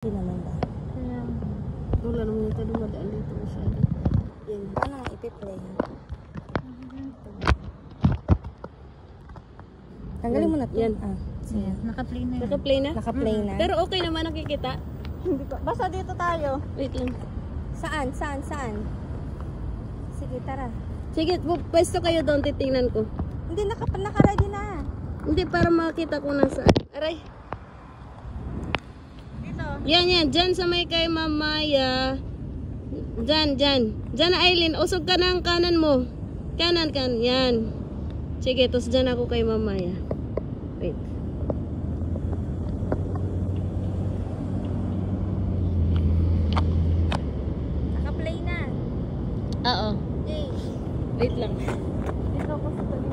Hindi naman ba? Wala naman ito dumadaan dito masyado. Yun, paano nga ipi-play? Tanggalin mo na to. Yan. Ah, sige. Naka-play na yun. Naka-play na? Naka-play na. Pero okay naman nakikita. Hindi ko. Basta dito tayo. Wait lang. Saan? Sige, tara. Sige, pwesto kayo doon, titingnan ko. Hindi, naka-ready na. Hindi, para makita ko na saan. Aray. Dito. Yan. Diyan sa may kay Mamaya. Diyan. Diyan, Aileen. Usog ka ng kanan mo. Kanan. Yan. Sige, tapos diyan ako kay Mamaya. Wait. Naka-play na. Oo. Okay. Wait lang. Dito ako sa tabi.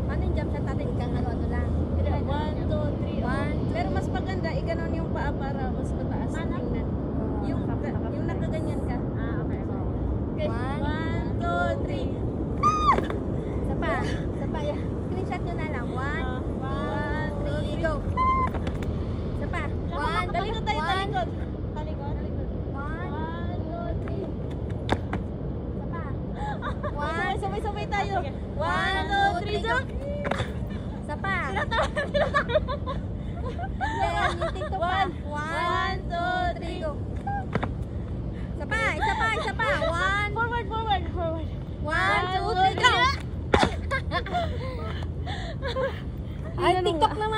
Paano yung jump shot natin? Ikang ano lang. 1, 2, 3. One, Pero mas maganda, iganon yung paa para mas mataas. Tingnan. Yung nakaganyan ka. Ah, okay. Okay. 1, 2, 3. Isa pa. Yan. Screenshot nyo na lang. 1, 2, 3, go. Isa pa. 1, Talikod tayo, talikod. Talikod. 1, 2, 3. Isa pa. 1, Sabay-sabay tayo. 1, 2, 3, jump. Isa pa. Yan, yung TikTok pa. 1, 2, 3, go. Isa pa. 1, Forward. 1, 2, 3, go. Ay, TikTok naman.